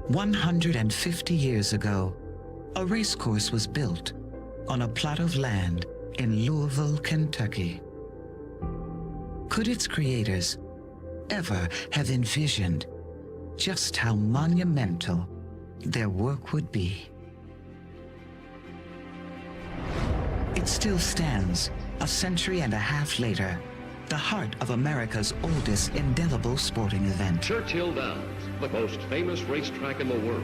150 years ago, a racecourse was built on a plot of land in Louisville, Kentucky. Could its creators ever have envisioned just how monumental their work would be? It still stands, a century and a half later, the heart of America's oldest indelible sporting event. Churchill Downs, the most famous racetrack in the world.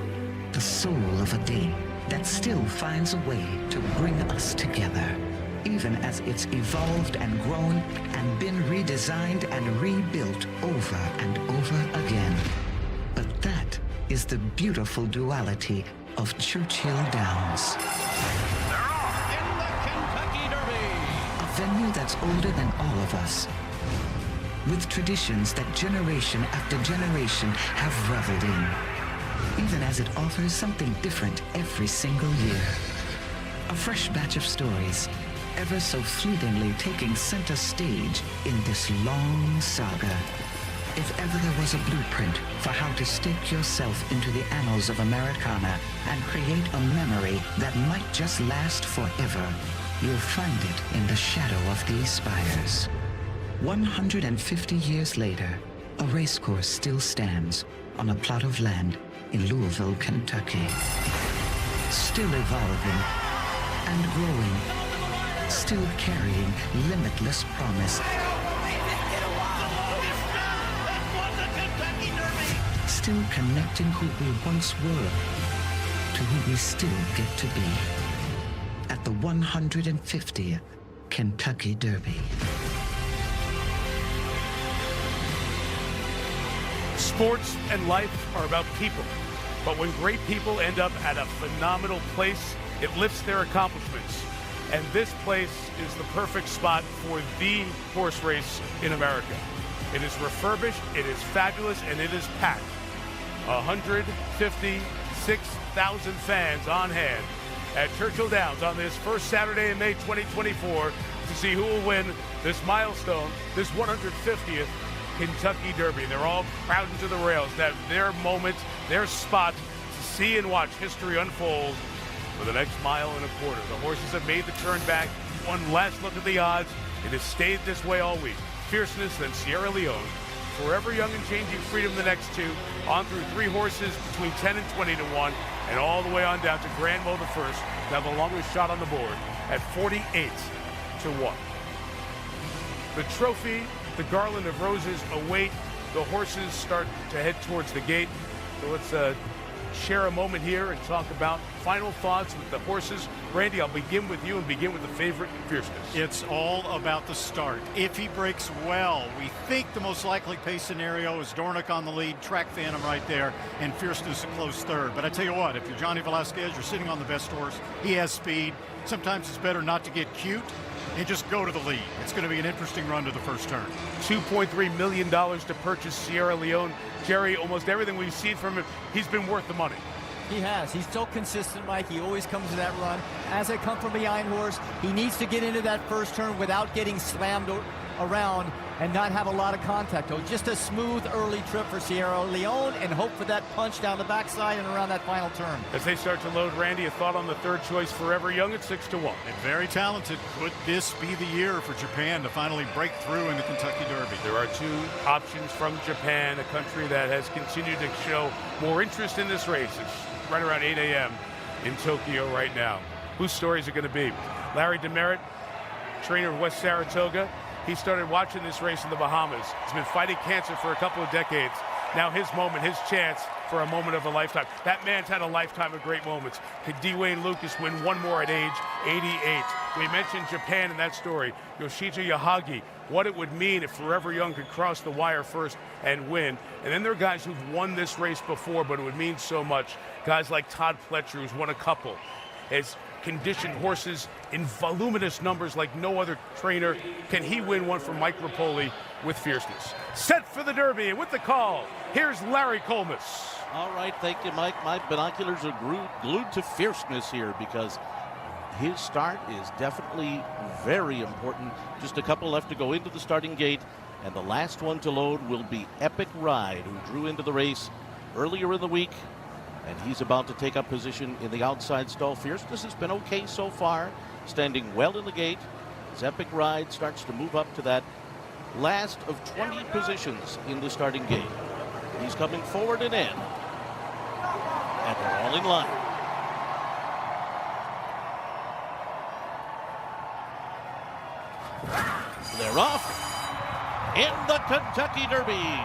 The soul of a day that still finds a way to bring us together, even as it's evolved and grown and been redesigned and rebuilt over and over again. But that is the beautiful duality of Churchill Downs. They're off in the Kentucky Derby. A venue that's older than all of us, with traditions that generation after generation have reveled in, even as it offers something different every single year. A fresh batch of stories, ever so fleetingly taking center stage in this long saga. If ever there was a blueprint for how to stake yourself into the annals of Americana and create a memory that might just last forever, you'll find it in the shadow of these spires. 150 years later, a racecourse still stands on a plot of land in Louisville, Kentucky. Still evolving and growing, still carrying limitless promise. Still connecting who we once were to who we still get to be. At the 150th Kentucky Derby. Sports and life are about people, but when great people end up at a phenomenal place, it lifts their accomplishments. And this place is the perfect spot for the horse race in America. It is refurbished, it is fabulous, and it is packed. 156,000 fans on hand at Churchill Downs on this first Saturday in May 2024 to see who will win this milestone, this 150th Kentucky Derby. They're all crowding to the rails to have their moment, their spot to see and watch history unfold for the next mile and a quarter. The horses have made the turn back. One last look at the odds. It has stayed this way all week. Fierceness, then Sierra Leone. Forever Young and Changing Freedom the next two. On through three horses between 10 and 20 to 1. And all the way on down to Grand Mo the first. Now the longest shot on the board at 48 to 1. The trophy, the garland of roses await. The horses start to head towards the gate. So let's share a moment here and talk about final thoughts with the horses. Randy, I'll begin with you and begin with the favorite, Fierceness. It's all about the start. If he breaks well, we think the most likely pace scenario is Dornick on the lead, Track Phantom right there, and Fierceness a close third. But I tell you what, if you're Johnny Velasquez, you're sitting on the best horse. He has speed. Sometimes it's better not to get cute and just go to the lead. It's going to be an interesting run to the first turn. $2.3 million to purchase Sierra Leone. Jerry, almost everything we've seen from him, he's been worth the money. He has. He's so consistent, Mike. He always comes to that run. As I come from behind horse, he needs to get into that first turn without getting slammed around and not have a lot of contact. Oh, just a smooth early trip for Sierra Leone and hope for that punch down the backside and around that final turn. As they start to load, Randy, a thought on the third choice, Forever Young at 6 to 1. And very talented. Could this be the year for Japan to finally break through in the Kentucky Derby? There are two options from Japan, a country that has continued to show more interest in this race. It's right around 8 a.m. in Tokyo right now. Whose story is it going to be? Larry Demerit, trainer of West Saratoga. He started watching this race in the Bahamas. He's been fighting cancer for a couple of decades. Now his moment, his chance for a moment of a lifetime. That man's had a lifetime of great moments. Could Dwayne Lucas win one more at age 88? We mentioned Japan in that story. Yoshito Yahagi, what it would mean if Forever Young could cross the wire first and win. And then there are guys who've won this race before, but it would mean so much. Guys like Todd Pletcher, who's won a couple. Has conditioned horses in voluminous numbers like no other trainer. Can he win one from Mike Rapoli with Fierceness? Set for the Derby, and with the call, here's Larry Colmus. All right, thank you, Mike. My binoculars are glued to Fierceness here because his start is definitely very important. Just a couple left to go into the starting gate, and the last one to load will be Epic Ride, who drew into the race earlier in the week. and he's about to take up position in the outside stall. Fierceness has been okay so far, standing well in the gate. His Epic Ride starts to move up to that last of 20 positions in the starting gate. He's coming forward and in, and they're all in line. They're off in the Kentucky Derby.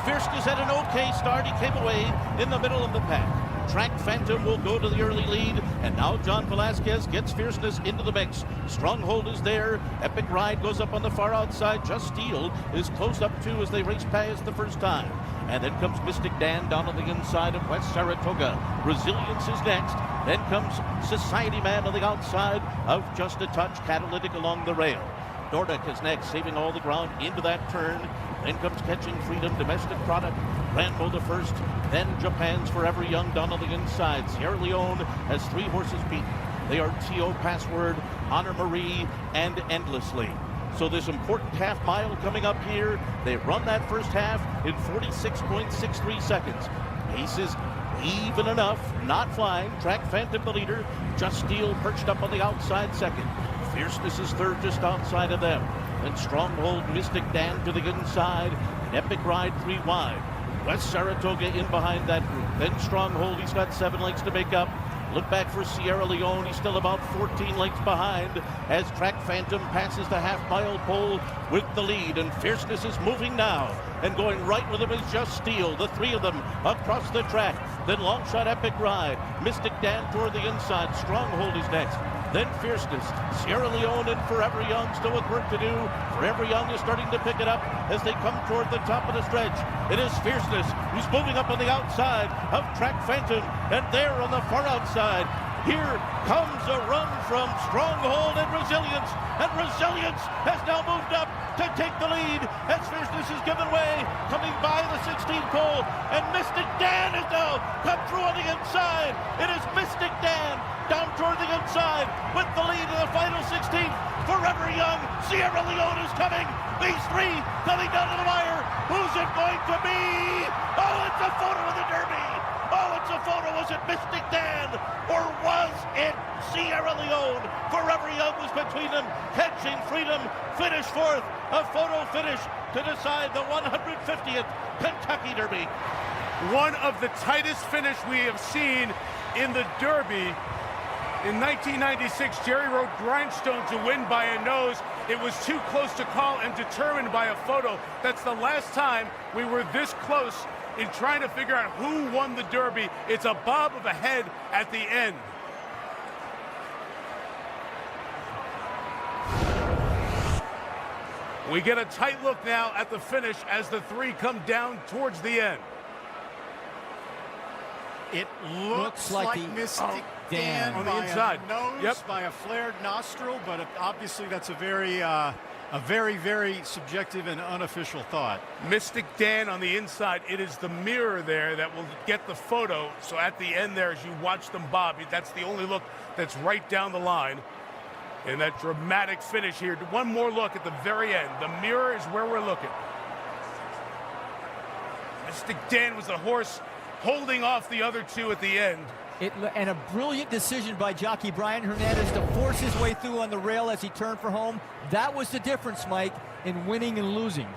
Fierceness had an okay start. He came away in the middle of the pack. Track Phantom will go to the early lead, and now John Velasquez gets Fierceness into the mix. Stronghold is there. Epic Ride goes up on the far outside. Just Steel is close up too as they race past the first time. And then comes Mystic Dan down on the inside of West Saratoga. Resilience is next. Then comes Society Man on the outside of Just a Touch. Catalytic along the rail. Nordic is next, saving all the ground into that turn. Then comes Catching Freedom, Domestic Product, Rambo the first, then Japan's Forever Young down on the inside. Sierra Leone has 3 horses beaten. They are T.O. Password, Honor Marie, and Endlessly. So this important half mile coming up here. They run that first half in 46.63 seconds. Pace is even enough, not flying. Track Phantom the leader. Just Steel perched up on the outside second. Fierceness is third just outside of them. Then Stronghold, Mystic Dan to the inside. And Epic Ride 3 wide. West Saratoga in behind that group. Then Stronghold, he's got 7 lengths to make up. Look back for Sierra Leone. He's still about 14 lengths behind as Track Phantom passes the half-mile pole with the lead. And Fierceness is moving now. And going right with him is Just Steel. The 3 of them across the track. Then Longshot Epic Ride. Mystic Dan toward the inside. Stronghold is next. Then Fierceness, Sierra Leone, and Forever Young still with work to do. Forever Young is starting to pick it up as they come toward the top of the stretch. It is Fierceness who's moving up on the outside of Track Phantom, and there on the far outside, here comes a run from Stronghold and Resilience has now moved up to take the lead as Fierceness is given way, coming by the 16th pole, and Mystic Dan is now come through on the inside. It is Mystic Dan down toward the inside with the lead in the final 16th. Forever Young, Sierra Leone is coming. These 3 coming down to the wire. Who's it going to be? Oh, it's a photo of the Derby. Oh, it's a photo. Was it Mystic Dan or was it Sierra Leone? Forever Young was between them. Catching Freedom finished fourth. A photo finish to decide the 150th Kentucky Derby. One of the tightest finish we have seen in the Derby. In 1996, Jerry rode Grindstone to win by a nose. It was too close to call and determined by a photo. That's the last time we were this close in trying to figure out who won the Derby. It's a bob of a head at the end. We get a tight look now at the finish as the 3 come down towards the end. It looks like Mystic Dan on the by inside. A nose, Yep. by a flared nostril, but obviously that's a very, very subjective and unofficial thought. Mystic Dan on the inside. It is the mirror there that will get the photo. So at the end there, as you watch them bob, that's the only look that's right down the line. And that dramatic finish here. One more look at the very end. The mirror is where we're looking. Mystic Dan was the horse holding off the other 2 at the end. And a brilliant decision by jockey Brian Hernandez to force his way through on the rail as he turned for home. That was the difference, Mike, in winning and losing.